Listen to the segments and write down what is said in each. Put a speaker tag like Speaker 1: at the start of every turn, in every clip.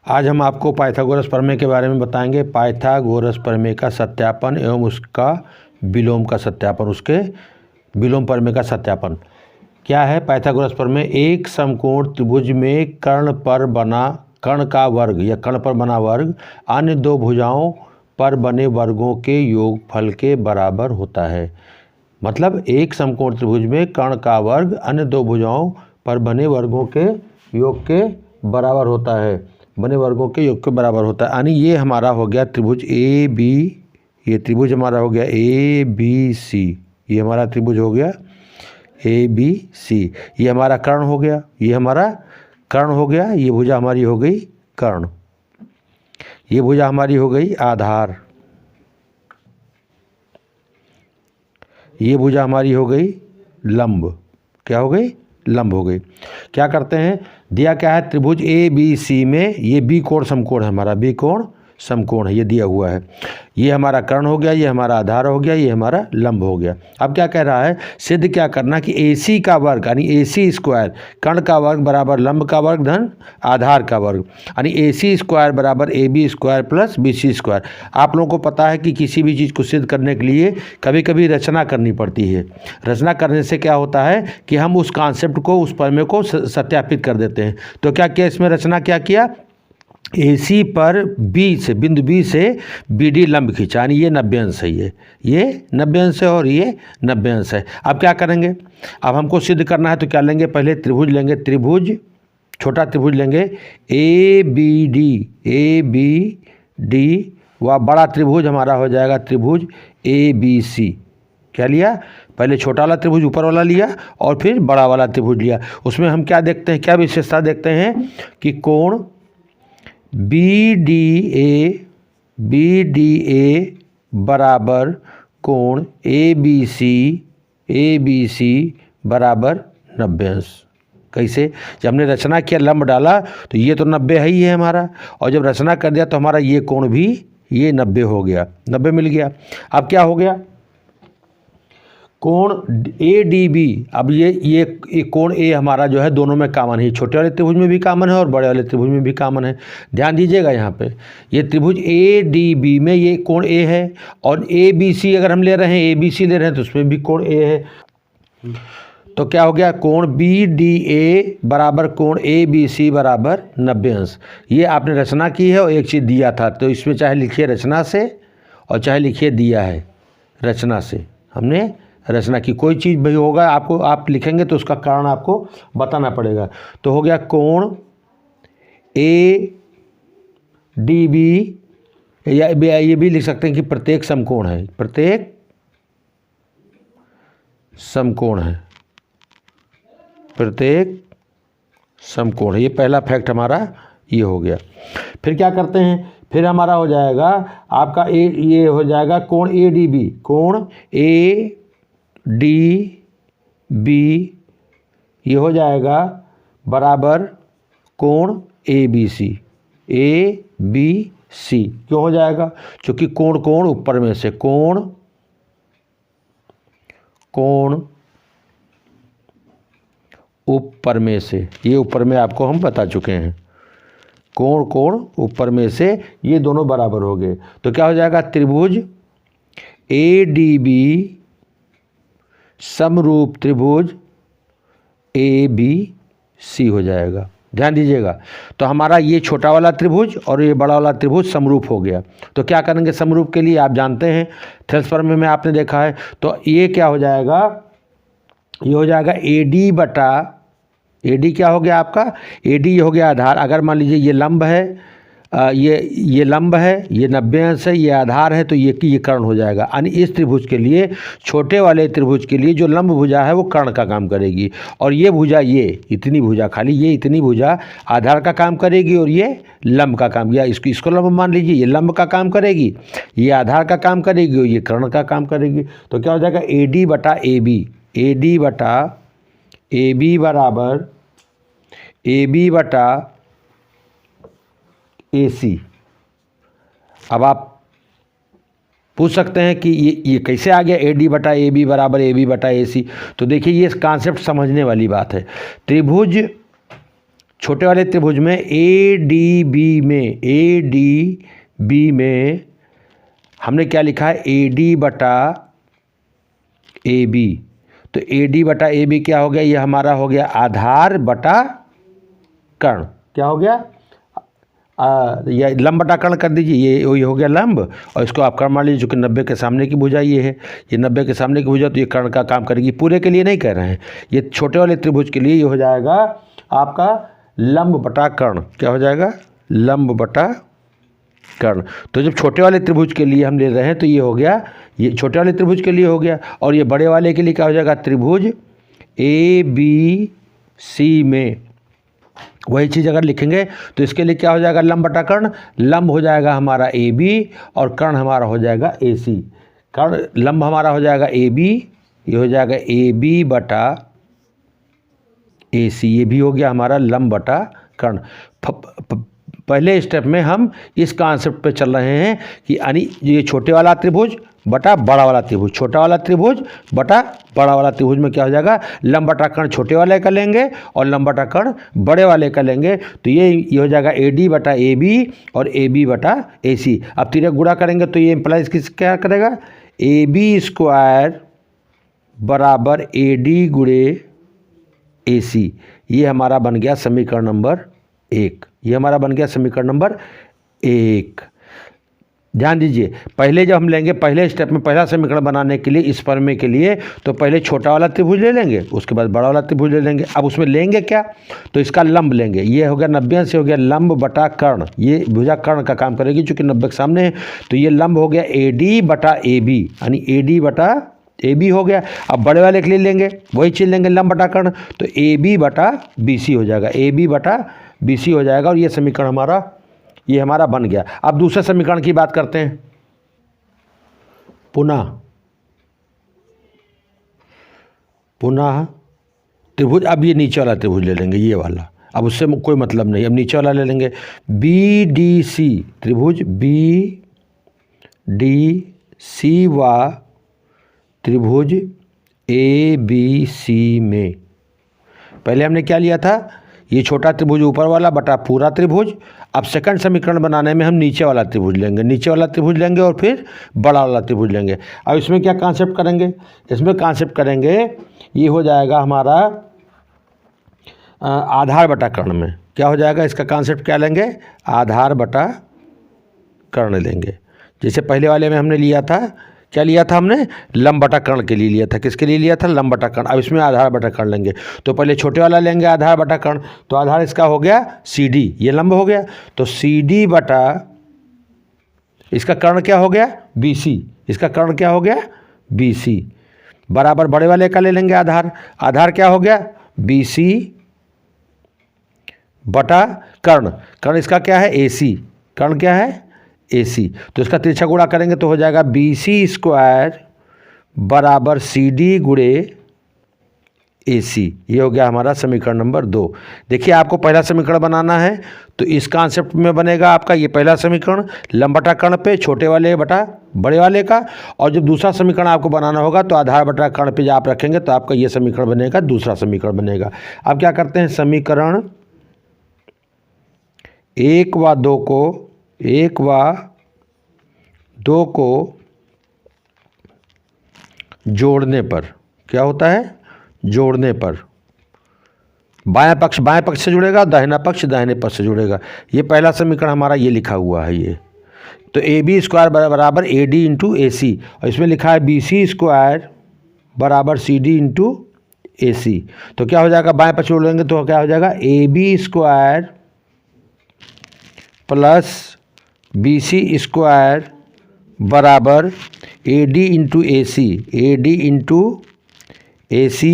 Speaker 1: आज हम आपको पाइथागोरस प्रमेय के बारे में बताएंगे। पाइथागोरस प्रमेय का सत्यापन एवं उसका विलोम का सत्यापन, उसके विलोम प्रमेय का सत्यापन। क्या है पाइथागोरस प्रमेय? एक समकोण त्रिभुज में कर्ण का वर्ग या कर्ण पर बना वर्ग अन्य दो भुजाओं पर बने वर्गों के योगफल के बराबर होता है। मतलब एक समकोण त्रिभुज में कर्ण का वर्ग अन्य दो भुजाओं पर बने वर्गों के योग के बराबर होता है, बने वर्गों के योग के बराबर होता है। यानी ये हमारा हो गया त्रिभुज ए बी, ये त्रिभुज हमारा हो गया ए बी सी, ये हमारा त्रिभुज हो गया ए बी सी। ये हमारा कर्ण हो गया, ये हमारा कर्ण हो गया, ये भुजा हमारी हो गई कर्ण, ये भुजा हमारी हो गई आधार, ये भुजा हमारी हो गई लंब। क्या हो गई? लंब हो गई। क्या करते हैं, दिया क्या है त्रिभुज ए बी सी में ये बी कोण समकोण है, हमारा बी कोण समकोण है, ये दिया हुआ है। ये हमारा कर्ण हो गया, ये हमारा आधार हो गया, ये हमारा लंब हो गया। अब क्या कह रहा है, सिद्ध क्या करना कि ए सी का वर्ग यानी ए सी स्क्वायर, कर्ण का वर्ग बराबर लंब का वर्ग धन आधार का वर्ग, यानी ए सी स्क्वायर बराबर A B square plus B C square. आप लोगों को पता है कि किसी भी चीज़ को सिद्ध करने के लिए कभी कभी रचना करनी पड़ती है। रचना करने से क्या होता है कि हम उस कॉन्सेप्ट को, उस प्रमेय को सत्यापित कर देते हैं। तो क्या किया इसमें, रचना क्या किया, AC पर बी से, बिंदु बी से BD लंब खींचा, यानी ये 90 अंश है, ये 90 अंश है और ये 90 अंश है। अब क्या करेंगे, अब हमको सिद्ध करना है तो क्या लेंगे, पहले त्रिभुज लेंगे, त्रिभुज छोटा त्रिभुज लेंगे ABD व बड़ा त्रिभुज हमारा हो जाएगा त्रिभुज ABC। क्या लिया, पहले छोटा वाला त्रिभुज ऊपर वाला लिया और फिर बड़ा वाला त्रिभुज लिया। उसमें हम क्या देखते हैं, क्या विशेषता देखते हैं कि कोण BDA बराबर कोण ABC बराबर 90 अंश। कैसे? जब हमने रचना किया, लंब डाला तो ये तो 90 है ही है हमारा, और जब रचना कर दिया तो हमारा ये कोण भी ये 90 हो गया, 90 मिल गया। अब क्या हो गया, कोण ADB, अब ये कोण A हमारा जो है दोनों में कॉमन है, छोटे वाले त्रिभुज में भी कॉमन है और बड़े वाले त्रिभुज में भी कॉमन है। ध्यान दीजिएगा यहाँ पे, ये त्रिभुज ADB में ये कोण A है, और ABC अगर हम ले रहे हैं, ABC ले रहे हैं तो उसमें भी कोण A है। तो क्या हो गया, कोण BDA बराबर कोण ABC बराबर 90 अंश। ये आपने रचना की है और एक चीज़ दिया था, तो इसमें चाहे लिखिए रचना से और चाहे लिखिए दिया है रचना से। हमने रचना की, कोई चीज़ भी होगा आपको, आप लिखेंगे तो उसका कारण आपको बताना पड़ेगा। तो हो गया कोण ADB, या ये भी लिख सकते हैं कि प्रत्येक समकोण है, प्रत्येक समकोण है, प्रत्येक समकोण है। ये पहला फैक्ट हमारा ये हो गया। फिर क्या करते हैं, फिर हमारा हो जाएगा आपका ये हो जाएगा कोण ADB, कोण ADB ये हो जाएगा बराबर कोण ABC। क्यों हो जाएगा, क्योंकि कोण ऊपर में से, कोण ऊपर में से, ये ऊपर में आपको हम बता चुके हैं, कोण ऊपर में से, ये दोनों बराबर हो गए। तो क्या हो जाएगा, त्रिभुज ADB समरूप त्रिभुज ABC हो जाएगा। ध्यान दीजिएगा, तो हमारा ये छोटा वाला त्रिभुज और ये बड़ा वाला त्रिभुज समरूप हो गया। तो क्या करेंगे समरूप के लिए, आप जानते हैं थेल्स प्रमेय में आपने देखा है। तो ये क्या हो जाएगा, ये हो जाएगा AD क्या हो गया आपका, AD ये हो गया आधार। अगर मान लीजिए ये लंब है, ये लंब है, ये 90 अंश है, ये आधार है, तो ये कर्ण हो जाएगा। यानी इस त्रिभुज के लिए, छोटे वाले त्रिभुज के लिए जो लंब भुजा है वो कर्ण का काम करेगी, और ये भुजा, ये इतनी भुजा, खाली ये इतनी भुजा आधार का काम करेगी और ये लंब का काम, या इसको लंब मान लीजिए, ये लंब का काम करेगी, ये आधार का काम करेगी और ये कर्ण का काम करेगी। तो क्या हो जाएगा, AD बटा AB बराबर AB बटा AC। अब आप पूछ सकते हैं कि ये कैसे आ गया, AD बटा AB बराबर AB बटा AC। तो देखिए ये कॉन्सेप्ट समझने वाली बात है। त्रिभुज छोटे वाले त्रिभुज में ADB में हमने क्या लिखा है, AD बटा AB। तो AD बटा AB क्या हो गया, ये हमारा हो गया आधार बटा कर्ण। क्या हो गया, ये लंब बटा कर्ण कर दीजिए, ये हो गया लंब, और इसको आप कर्ण मान लीजिए, जो कि 90 के सामने की भुजा ये है, ये 90 के सामने की भुजा, तो ये कर्ण का काम करेगी। पूरे के लिए नहीं कह रहे हैं, ये छोटे वाले त्रिभुज के लिए ये हो जाएगा आपका लंब बटा कर्ण। क्या हो जाएगा, लंब बटा कर्ण। तो जब छोटे वाले त्रिभुज के लिए हम ले रहे हैं तो ये हो गया, ये छोटे वाले त्रिभुज के लिए हो गया, और ये बड़े वाले के लिए क्या हो जाएगा, त्रिभुज ABC में वही चीज़ अगर लिखेंगे तो इसके लिए क्या हो जाएगा, लंब बटा कर्ण। लंब हो जाएगा हमारा AB और कर्ण हमारा हो जाएगा AC। कर्ण लंब हमारा हो जाएगा AB, ये हो जाएगा AB बटा AC, ये भी हो गया हमारा लंब बटा कर्ण। पहले स्टेप में हम इस कॉन्सेप्ट पे चल रहे हैं कि यानी ये छोटे वाला त्रिभुज बटा बड़ा वाला त्रिभुज, छोटा वाला त्रिभुज बटा बड़ा वाला त्रिभुज में क्या हो जाएगा, लंब बटा कर्ण छोटे वाले का लेंगे और लंब बटा कर्ण बड़े वाले का लेंगे। तो ये हो जाएगा AD बटा AB और AB बटा AC। अब तिरक गुणा करेंगे तो ये इम्प्लाइज किस क्या करेगा, AB स्क्वायर बराबर AD गुणे AC। ये हमारा बन गया समीकरण नंबर 1। ये हमारा बन गया समीकरण नंबर 1। ध्यान दीजिए, पहले जब हम लेंगे पहले स्टेप में पहला समीकरण बनाने के लिए इस प्रमेय के लिए, तो पहले छोटा वाला त्रिभुज ले लेंगे, उसके बाद बड़ा वाला त्रिभुज ले लेंगे। अब उसमें लेंगे क्या, तो इसका लंब लेंगे। ये हो गया 90 से हो गया लंब बटा कर्ण, ये भुजा कर्ण का काम करेगी चूँकि 90 के सामने है। तो ये लंब हो गया AD बटा AB, यानी AD बटा AB हो गया। अब बड़े वाले के लिए लेंगे वही चीज़ लेंगे, लंब बटा कर्ण, तो AB बटा BC हो जाएगा, AB बटा BC हो जाएगा। और ये समीकरण हमारा ये हमारा बन गया। अब दूसरे समीकरण की बात करते हैं। पुनः त्रिभुज, अब ये नीचे वाला त्रिभुज ले लेंगे, ये वाला, अब उससे कोई मतलब नहीं, अब नीचे वाला ले लेंगे। BDC त्रिभुज BDC व त्रिभुज ABC में पहले हमने क्या लिया था, ये छोटा त्रिभुज ऊपर वाला बटा पूरा त्रिभुज। अब सेकंड समीकरण बनाने में हम नीचे वाला त्रिभुज लेंगे, नीचे वाला त्रिभुज लेंगे और फिर बड़ा वाला त्रिभुज लेंगे। अब इसमें क्या कॉन्सेप्ट करेंगे, इसमें कॉन्सेप्ट करेंगे, ये हो जाएगा हमारा आधार बटा कर्ण में। क्या हो जाएगा, इसका कॉन्सेप्ट क्या लेंगे, आधार बटा कर्ण लेंगे। जैसे पहले वाले में हमने लिया था, क्या लिया था हमने, लंब बटा कर्ण के लिए लिया था। किसके लिए लिया था, लंब बटा कर्ण। अब इसमें आधार बटा कर्ण लेंगे, तो पहले छोटे वाला लेंगे आधार बटा कर्ण, तो आधार इसका हो गया CD, ये लंब हो गया, तो CD बटा इसका कर्ण क्या हो गया, BC, इसका कर्ण क्या हो गया BC बराबर बड़े वाले का ले लेंगे आधार, आधार क्या हो गया BC बटा कर्ण, कर्ण इसका क्या है AC, कर्ण क्या है AC। तो इसका तिरछा गुणा करेंगे तो हो जाएगा BC स्क्वायर बराबर CD गुणे AC। ये हो गया हमारा समीकरण नंबर 2। देखिए आपको पहला समीकरण बनाना है तो इस कॉन्सेप्ट में बनेगा आपका ये पहला समीकरण, लंब बटा कर्ण पे छोटे वाले बटा बड़े वाले का। और जब दूसरा समीकरण आपको बनाना होगा तो आधार बटा कर्ण पे जब आप रखेंगे तो आपका ये समीकरण बनेगा, दूसरा समीकरण बनेगा। अब क्या करते हैं, समीकरण 1 व 2 को जोड़ने पर क्या होता है, जोड़ने पर बायां पक्ष से जुड़ेगा, दाहिना पक्ष दाहिने पक्ष से जुड़ेगा। ये पहला समीकरण हमारा ये लिखा हुआ है ये। तो AB स्क्वायर बराबर AD इंटू AC, और इसमें लिखा है BC स्क्वायर बराबर CD इंटू AC। तो क्या हो जाएगा, बाएं पक्ष जोड़ेंगे तो क्या हो जाएगा, AB square plus BC square बराबर AD into AC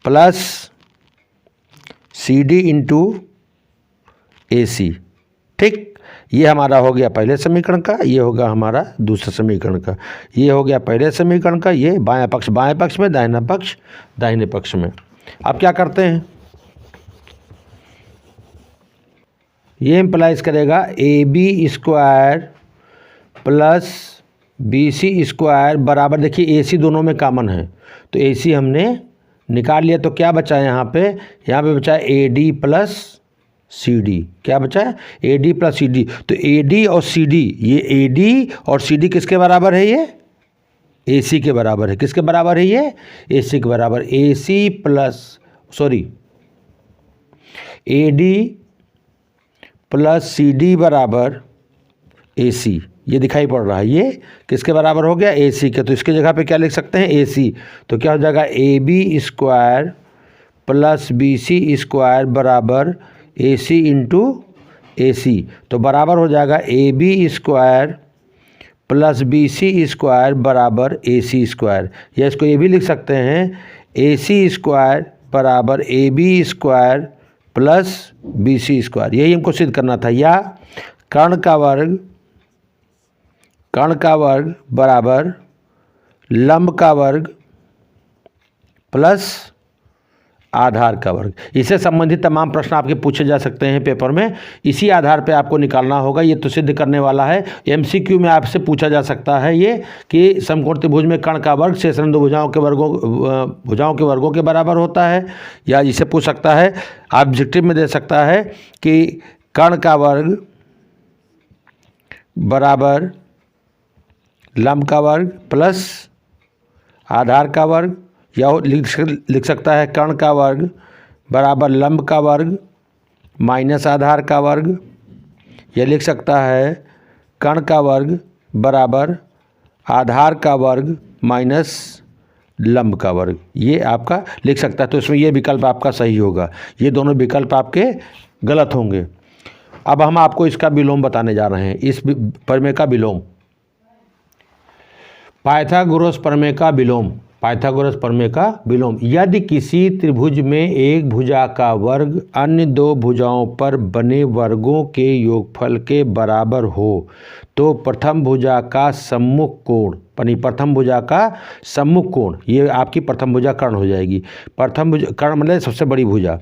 Speaker 1: plus CD into AC। ठीक, ये हमारा हो गया पहले समीकरण का, ये होगा हमारा दूसरे समीकरण का। ये हो गया पहले समीकरण का, ये बायां पक्ष में, दाहिना पक्ष दाहिने पक्ष में। अब क्या करते हैं, ये इम्प्लाइज करेगा AB square plus BC square बराबर, देखिए AC दोनों में कॉमन है तो AC हमने निकाल लिया तो क्या बचा है यहाँ पे बचा A D plus C D. क्या बचा है? A D plus C D. तो ए डी और सी डी, ये ए डी और सी डी किसके बराबर है? ये ए सी के बराबर है। किसके बराबर है? ये ए सी के बराबर। A C plus A D plus C D बराबर ए सी। ये दिखाई पड़ रहा है, ये किसके बराबर हो गया? ए सी के। तो इसके जगह पे क्या लिख सकते हैं? ए सी। तो क्या हो जाएगा? A B square plus B C square बराबर ए सी इंटू ए सी। तो बराबर हो जाएगा A B square plus B C square बराबर ए सी स्क्वायर। या इसको ये भी लिख सकते हैं, ए सी स्क्वायर बराबर A B square plus B C square. यही हमको सिद्ध करना था। या कर्ण का वर्ग बराबर लंब का वर्ग प्लस आधार का वर्ग। इससे संबंधित तमाम प्रश्न आपके पूछे जा सकते हैं पेपर में। इसी आधार पे आपको निकालना होगा। ये तो सिद्ध करने वाला है। एमसीक्यू में आपसे पूछा जा सकता है ये कि समकोण त्रिभुज में कर्ण का वर्ग शेषबिंदु भुजाओं के वर्गों के बराबर होता है। या इसे पूछ सकता है, ऑब्जेक्टिव में दे सकता है कि कर्ण का वर्ग बराबर लंब का वर्ग प्लस आधार का वर्ग। या लिख सकता है कर्ण का वर्ग बराबर लंब का वर्ग माइनस आधार का वर्ग। यह लिख सकता है कर्ण का वर्ग बराबर आधार का वर्ग माइनस लंब का वर्ग। ये आपका लिख सकता है। तो इसमें ये विकल्प आपका सही होगा, ये दोनों विकल्प आपके गलत होंगे। अब हम आपको इसका विलोम बताने जा रहे हैं, इस प्रमेय का विलोम, पाइथागोरस प्रमेय का विलोम। पाइथागोरस प्रमेय का विलोम। यदि किसी त्रिभुज में एक भुजा का वर्ग अन्य दो भुजाओं पर बने वर्गों के योगफल के बराबर हो तो प्रथम भुजा का सम्मुख कोण, यानी प्रथम भुजा का सम्मुख कोण, ये आपकी प्रथम भुजा कर्ण हो जाएगी। प्रथम भुजा कर्ण मतलब सबसे बड़ी भुजा।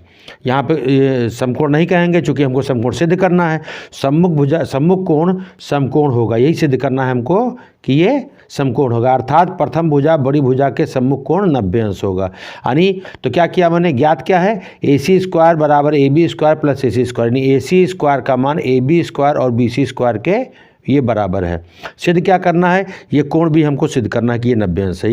Speaker 1: यहाँ पे समकोण नहीं कहेंगे चूँकि हमको समकोण सिद्ध करना है। सम्मुख कोण समकोण होगा, यही सिद्ध करना है हमको कि ये समकोण होगा। अर्थात प्रथम भुजा बड़ी भुजा के सम्मुख कोण 90 अंश होगा। यानी तो क्या किया मैंने? ज्ञात क्या है? ए सी स्क्वायर बराबर A B square plus A C square. यानी ए सी स्क्वायर का मान ए बी स्क्वायर और बी सी स्क्वायर के ये बराबर है। सिद्ध क्या करना है? ये कोण भी हमको सिद्ध करना है कि ये 90 अंश है।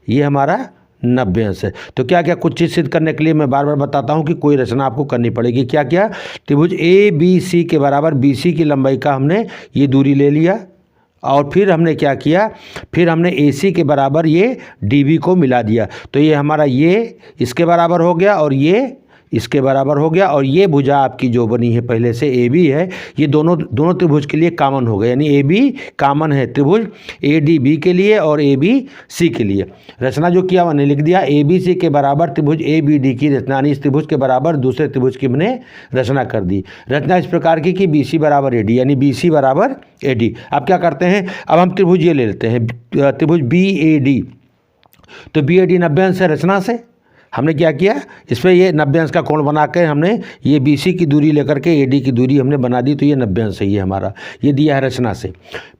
Speaker 1: ये हमारा 90 अंश है। तो क्या क्या कुछ चीज़ सिद्ध करने के लिए मैं बार बार बताता हूँ कि कोई रचना आपको करनी पड़ेगी। क्या क्या? त्रिभुज ए बी सी के बराबर बी सी की लंबाई का हमने ये दूरी ले लिया और फिर हमने क्या किया? फिर हमने ए सी के बराबर ये डी बी को मिला दिया। तो ये हमारा ये इसके बराबर हो गया और ये इसके बराबर हो गया। और ये भुजा आपकी जो बनी है पहले से ए बी है, ये दोनों त्रिभुज के लिए कॉमन हो गए। यानी ए बी कॉमन है त्रिभुज ए डी बी के लिए और ए बी सी के लिए। रचना जो किया मैंने लिख दिया, ए बी सी के बराबर त्रिभुज ए बी डी की रचना, यानी इस त्रिभुज के बराबर दूसरे त्रिभुज की मैंने रचना कर दी। रचना इस प्रकार की कि बी सी बराबर ए डी, यानी बी सी बराबर ए डी। अब क्या करते हैं? अब हम त्रिभुज ये ले लेते हैं, त्रिभुज बी ए डी। तो बी ए डी 90 अंश है। रचना से हमने क्या किया? इस पर ये 90 अंश का कोण बना के हमने ये बी सी की दूरी लेकर के ए डी की दूरी हमने बना दी। तो ये 90 अंश है, ये हमारा ये दिया है रचना से।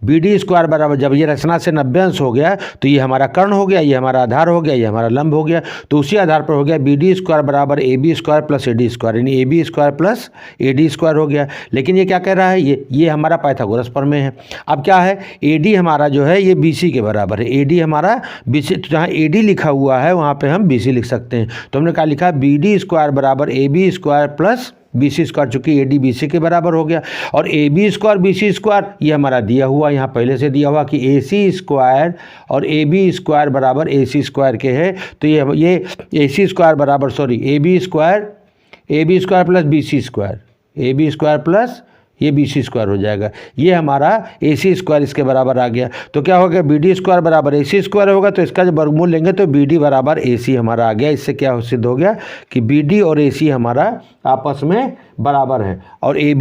Speaker 1: बी डी स्क्वायर बराबर, जब ये रचना से 90 अंश हो गया तो ये हमारा कर्ण हो गया, ये हमारा आधार हो गया, ये हमारा लंब हो गया। तो उसी आधार पर हो गया बी डी स्क्वायर बराबर A B square plus A D square, यानी A B square plus A D square हो गया। लेकिन ये क्या कह रहा है? ये हमारा पाइथागोरस प्रमेय है। अब क्या है? ए डी हमारा जो है ये बी सी के बराबर है। ए डी हमारा बी सी, तो जहाँ ए डी लिखा हुआ है वहाँ पर हम बी सी लिख सकते हैं। तो हमने क्या लिखा? बी डी स्क्वायर बराबर A B square plus B C square, चूंकि ए डी बी सी के बराबर हो गया। और A B square B C square ये हमारा दिया हुआ, यहाँ पहले से दिया हुआ कि ए सी स्क्वायर और ए बी स्क्वायर बराबर ए सी स्क्वायर के है। तो ये ए सी स्क्वायर बराबर A B square plus B C square, A B square plus ये बी सी स्क्वायर हो जाएगा। ये हमारा ए सी स्क्वायर इसके बराबर आ गया। तो क्या हो गया? बी डी स्क्वायर बराबर ए सी स्क्वायर होगा। तो इसका जब वर्गमूल लेंगे तो बी डी बराबर ए सी हमारा आ गया। इससे क्या सिद्ध हो गया कि बी डी और ए सी हमारा आपस में बराबर है। और ए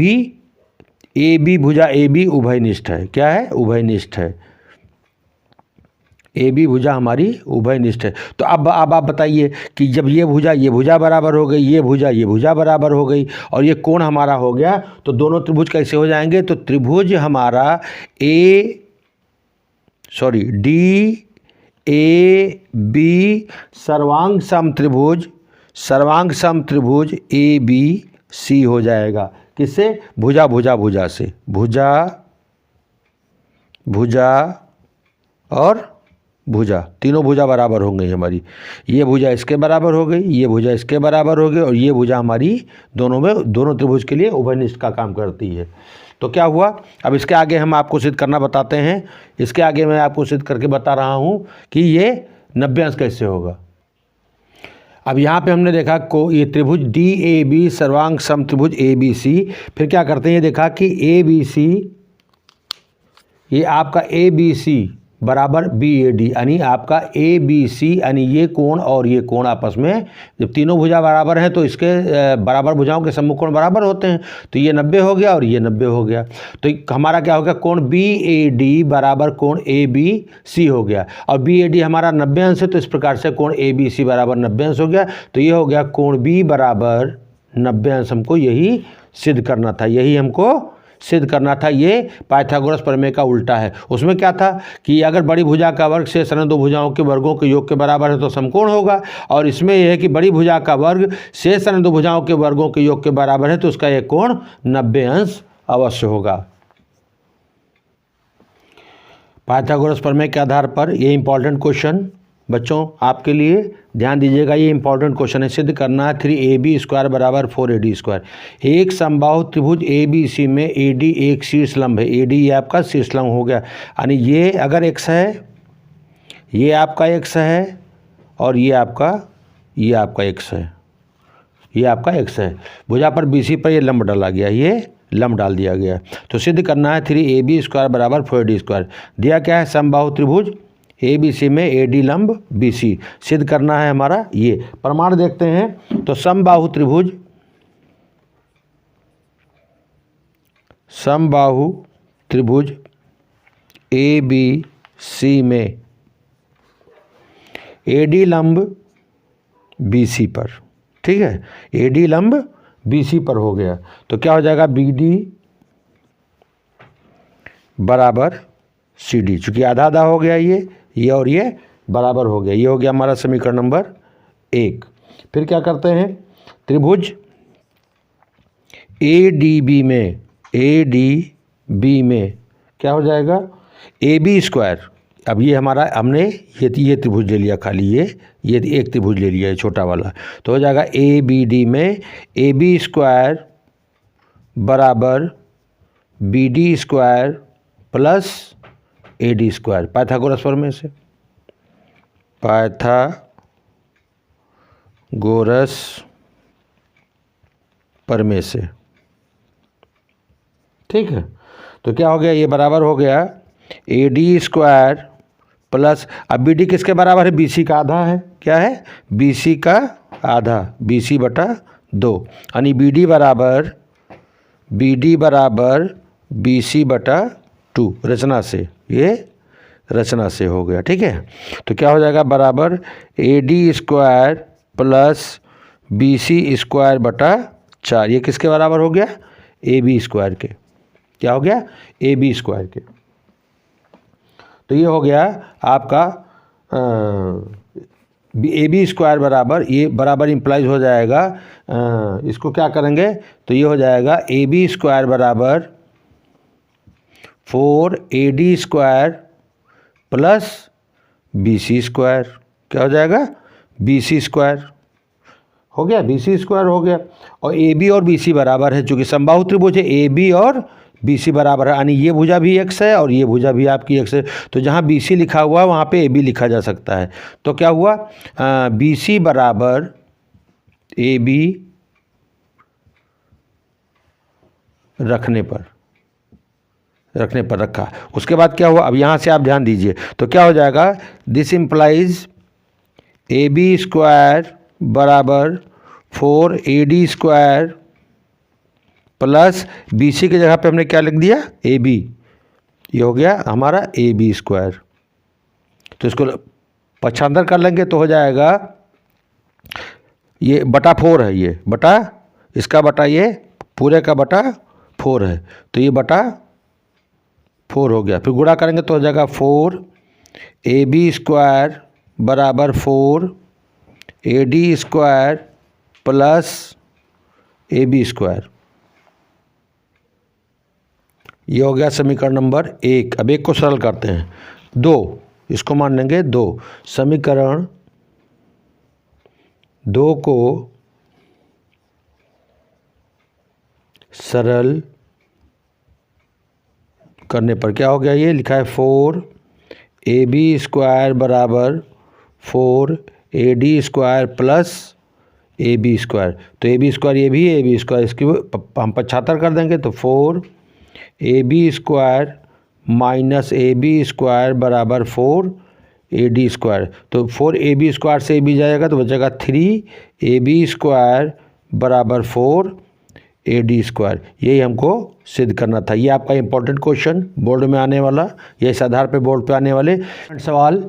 Speaker 1: बी भुजा ए बी उभयनिष्ठ है। क्या है? उभयनिष्ठ है। ए बी भुजा हमारी उभयनिष्ठ है। तो अब आप बताइए कि जब ये भुजा बराबर हो गई, ये भुजा बराबर हो गई और ये कोण हमारा हो गया, तो दोनों त्रिभुज कैसे हो जाएंगे? तो त्रिभुज हमारा डी ए बी सर्वांग सम त्रिभुज ए बी सी हो जाएगा। किससे? भुजा भुजा भुजा से, भुजा भुजा और भुजा, तीनों भुजा बराबर हो गई हमारी। ये भुजा इसके बराबर हो गई, ये भुजा इसके बराबर हो गई, और ये भुजा हमारी दोनों त्रिभुज के लिए उभयनिष्ठ का काम करती है। तो क्या हुआ? अब इसके आगे हम आपको सिद्ध करना बताते हैं। इसके आगे मैं आपको सिद्ध करके बता रहा हूँ कि ये 90 अंश कैसे होगा। अब यहाँ पे हमने देखा को ये त्रिभुज डी ए बी सर्वांग सम त्रिभुज ए बी सी। फिर क्या करते हैं, ये देखा कि ए बी सी, ये आपका ए बी सी बराबर बी ए डी, यानी आपका ए बी सी, यानी ये कोण और ये कोण आपस में, जब तीनों भुजा बराबर हैं तो इसके बराबर भुजाओं के सम्मुख कोण बराबर होते हैं। तो ये 90 हो गया और ये 90 हो गया। तो हमारा क्या हो गया? कोण बी ए डी बराबर कोण ए बी सी हो गया। और बी ए डी हमारा 90 अंश है, तो इस प्रकार से कोण ए बी सी बराबर 90 अंश हो गया। तो ये हो गया कोण बी बराबर 90 अंश। हमको यही सिद्ध करना था, यही हमको सिद्ध करना था। ये पाइथागोरस प्रमेय का उल्टा है। उसमें क्या था कि अगर बड़ी भुजा का वर्ग शेष अन्य दो भुजाओं के वर्गों के योग के बराबर है तो समकोण होगा, और इसमें यह है कि बड़ी भुजा का वर्ग शेष अन्य दो भुजाओं के वर्गों के योग के बराबर है तो उसका एक कोण 90 अंश अवश्य होगा। पाइथागोरस प्रमेय के आधार पर ये इंपॉर्टेंट क्वेश्चन बच्चों आपके लिए ध्यान दीजिएगा। ये इंपॉर्टेंट क्वेश्चन है। सिद्ध करना है 3ab² बराबर 4ad²। एक समबाहु त्रिभुज ए बी सी में ए डी एक शीर्ष लंब है। ए डी ये आपका शीर्ष लंब हो गया, यानी ये अगर x है, ये आपका x है, और ये आपका x है, ये आपका x है। भुजा पर BC पर ये लंब डाला गया, ये लंब डाल दिया गया। तो सिद्ध करना है 3ab² बराबर 4ad²। दिया क्या है? समबाहु त्रिभुज ए बी सी में ए डी लंब बी सी। सिद्ध करना है हमारा ये। प्रमाण देखते हैं। तो समबाहु त्रिभुज ए बी सी में ए डी लंब बी सी पर, ठीक है, ए डी लंब बी सी पर हो गया। तो क्या हो जाएगा? बी डी बराबर सी डी। चूँकि आधा आधा हो गया, ये और ये बराबर हो गया। ये हो गया हमारा समीकरण नंबर 1। फिर क्या करते हैं? त्रिभुज ए डी बी में क्या हो जाएगा? A B square. अब ये हमारा हमने ये त्रिभुज ले लिया, खाली ये एक त्रिभुज ले लिया है छोटा वाला। तो हो जाएगा ए बी डी में ए बी स्क्वायर बराबर B D square plus A D square. Pythagoras प्रमेय से, पाइथागोरस प्रमेय से, ठीक है। तो क्या हो गया? ये बराबर हो गया ए डी स्क्वायर प्लस, अब बी डी किसके बराबर है? बी सी का आधा है। क्या है? बी सी का आधा, बी सी बटा 2, यानी बी डी बराबर बी सी बटा 2। रचना से, ये रचना से हो गया, ठीक है। तो क्या हो जाएगा? बराबर A D square plus B C square बटा 4। ये किसके बराबर हो गया? ए बी स्क्वायर के। क्या हो गया? ए बी स्क्वायर के। तो ये हो गया आपका ए बी स्क्वायर बराबर, ये बराबर इम्प्लाइज हो जाएगा, इसको क्या करेंगे? तो ये हो जाएगा ए बी स्क्वायर बराबर 4ad square plus B C square. क्या हो जाएगा? बी सी स्क्वायर हो गया, बी सी स्क्वायर हो गया। और ए बी और बी सी बराबर है, चूँकि समबाहु त्रिभुज है, ए बी और बी सी बराबर है, यानी ये भुजा भी x है और ये भुजा भी आपकी x है। तो जहाँ बी सी लिखा हुआ है वहाँ पे ए बी लिखा जा सकता है। तो क्या हुआ? बी सी बराबर ए बी रखने पर रखा। उसके बाद क्या हुआ? अब यहाँ से आप ध्यान दीजिए। तो क्या हो जाएगा? This implies A B square बराबर 4ad स्क्वायर प्लस बी सी की जगह पे हमने क्या लिख दिया? A B. ये हो गया हमारा ए बी स्क्वायर। तो इसको पक्षांतर कर लेंगे तो हो जाएगा, ये बटा 4 है, ये बटा इसका बटा ये पूरे का बटा 4 है, तो ये बटा 4 हो गया। फिर गुणा करेंगे तो हो जाएगा 4 ए बी स्क्वायर बराबर 4 A D square plus A B square. ये हो गया समीकरण नंबर 1। अब एक को सरल करते हैं, 2, इसको मान लेंगे 2। समीकरण 2 को सरल करने पर क्या हो गया, ये लिखा है 4 ए बी स्क्वायर बराबर 4 A D square plus A B square. तो ए बी स्क्वायर ये भी है, ए बी स्क्वायर इसकी हम 75 कर देंगे, तो 4 A B square minus A B square बराबर 4 ए डी स्क्वायर। तो 4 ए बी स्क्वायर से ए बी जाएगा तो बचेगा 3 ए बी स्क्वायर बराबर 4 ए डी स्क्वायर। यही हमको सिद्ध करना था। ये आपका इंपॉर्टेंट क्वेश्चन बोर्ड में आने वाला, ये इस आधार पे बोर्ड पे आने वाले सवाल।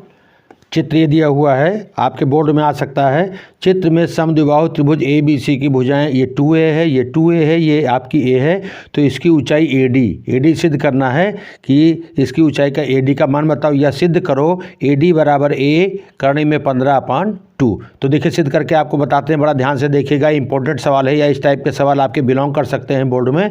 Speaker 1: चित्र ये दिया हुआ है, आपके बोर्ड में आ सकता है। चित्र में समद्विबाहु त्रिभुज ए बी सी की भुजाएं, ये 2a है, ये 2a है, ये आपकी a है, तो इसकी ऊंचाई AD सिद्ध करना है कि इसकी ऊंचाई का AD का मान बताओ, या सिद्ध करो AD बराबर A करने में 15/2। तो देखिए सिद्ध करके आपको बताते हैं, बड़ा ध्यान से देखिएगा, इंपॉर्टेंट सवाल है, या इस टाइप के सवाल आपके बिलोंग कर सकते हैं बोर्ड में।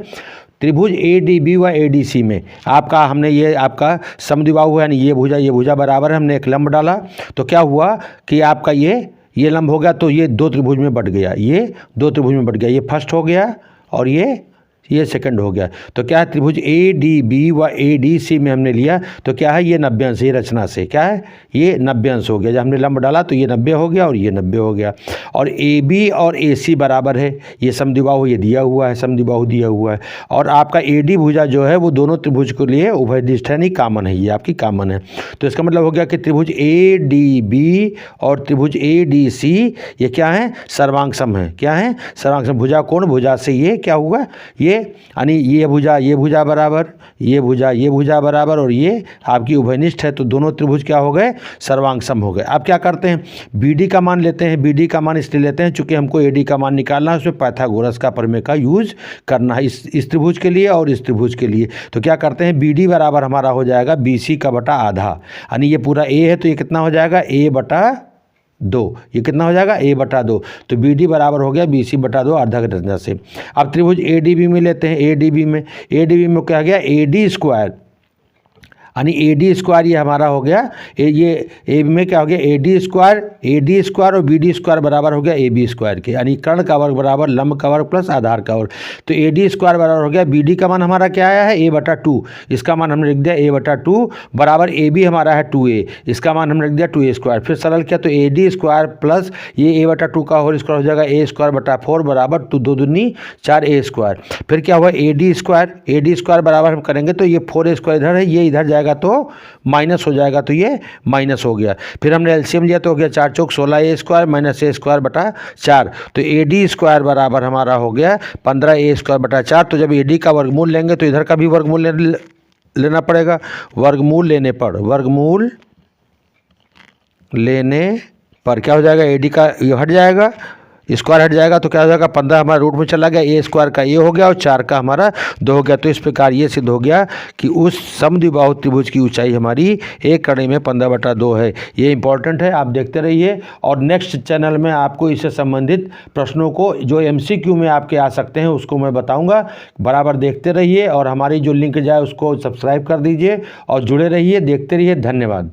Speaker 1: त्रिभुज ADB व ADC में आपका हमने ये आपका समद्विबाहु है, यानी ये भुजा बराबर है, हमने एक लंब डाला, तो क्या हुआ कि आपका ये लंब हो गया, तो ये 2 त्रिभुज में बट गया, ये 2 त्रिभुज में बट गया, ये फर्स्ट हो गया और ये सेकंड हो गया। तो क्या है, त्रिभुज ADB व ADC में हमने लिया, तो क्या है, ये 90 अंश, ये रचना से क्या है, ये 90 अंश हो गया। जब हमने लंब डाला तो ये 90 हो गया और ये 90 हो गया। और AB और AC बराबर है, ये समद्विबाहु ये दिया हुआ है, समद्विबाहु दिया हुआ है। और आपका AD भुजा जो है वो दोनों त्रिभुज के लिए उभयनिष्ठ है, नहीं कॉमन है, ये आपकी कॉमन है। तो इसका मतलब हो गया कि त्रिभुज ADB और त्रिभुज ADC ये क्या है, सर्वांग है। क्या है, सर्वांग सम। भुजा कोण भुजा से ये क्या हुआ, यानी ये भुजा बराबर, ये भुजा बराबर, और ये आपकी उभयनिष्ठ है, तो दोनों त्रिभुज क्या हो गए, सर्वांग सम हो गए। अब क्या करते हैं, BD का मान लेते हैं। BD का मान इसलिए लेते हैं चूंकि हमको AD का मान निकालना है, उसमें पाइथागोरस का प्रमेय का यूज करना है, इस त्रिभुज के लिए और इस त्रिभुज के लिए। तो क्या करते हैं, BD बराबर हमारा हो जाएगा BC का बटा आधा, यानी ये पूरा A है तो ये कितना हो जाएगा, A/2। ये कितना हो जाएगा, A/2। तो BD बराबर हो गया BC/2 आधा की रचना से। अब त्रिभुज ADB में लेते हैं। ADB में क्या गया, AD स्क्वायर, यानी AD स्क्वायर ये हमारा हो गया, ये AB में क्या हो गया, AD स्क्वायर और BD स्क्वायर बराबर हो गया AB स्क्वायर के, यानी कर्ण का वर्ग बराबर लंब का वर्ग प्लस आधार का वर्ग। तो AD स्क्वायर बराबर हो गया, BD का मान हमारा क्या आया है, A/2, इसका मान हमने लिख दिया A/2 बराबर AB हमारा है 2A, इसका मान हमने लिख दिया 2A स्क्वायर। फिर सरल किया तो AD स्क्वायर प्लस ये A/2 का होल स्क्वायर हो जाएगा A स्क्वायर बटा 4 बराबर 2 दूनी 4A स्क्वायर। फिर क्या हुआ, AD स्क्वायर बराबर हम करेंगे तो ये 4A स्क्वायर इधर है, ये इधर जाएगा तो माइनस हो जाएगा, तो ये माइनस हो गया। फिर हमने एलसीएम लिया तो हो गया 4 चौक 16A square minus A square बटा 4। तो AD स्क्वायर बराबर हमारा हो गया 15A स्क्वायर बटा 4। तो जब AD का वर्गमूल लेंगे तो इधर का भी वर्गमूल लेना पड़ेगा। वर्गमूल लेने पर क्या हो जाएगा, AD का ये हट जाएगा, स्क्वायर हट जाएगा, तो क्या हो जाएगा, 15 हमारा रूट में चला गया, A स्क्वायर का ये हो गया और 4 का हमारा 2 हो गया। तो इस प्रकार ये सिद्ध हो गया कि उस समद्विबाहु त्रिभुज की ऊंचाई हमारी एक कड़ी में 15/2 है। ये इंपॉर्टेंट है, आप देखते रहिए। और नेक्स्ट चैनल में आपको इससे संबंधित प्रश्नों को जो MCQ में आपके आ सकते हैं उसको मैं बताऊँगा। बराबर देखते रहिए और हमारी जो लिंक जाए उसको सब्सक्राइब कर दीजिए और जुड़े रहिए, देखते रहिए। धन्यवाद।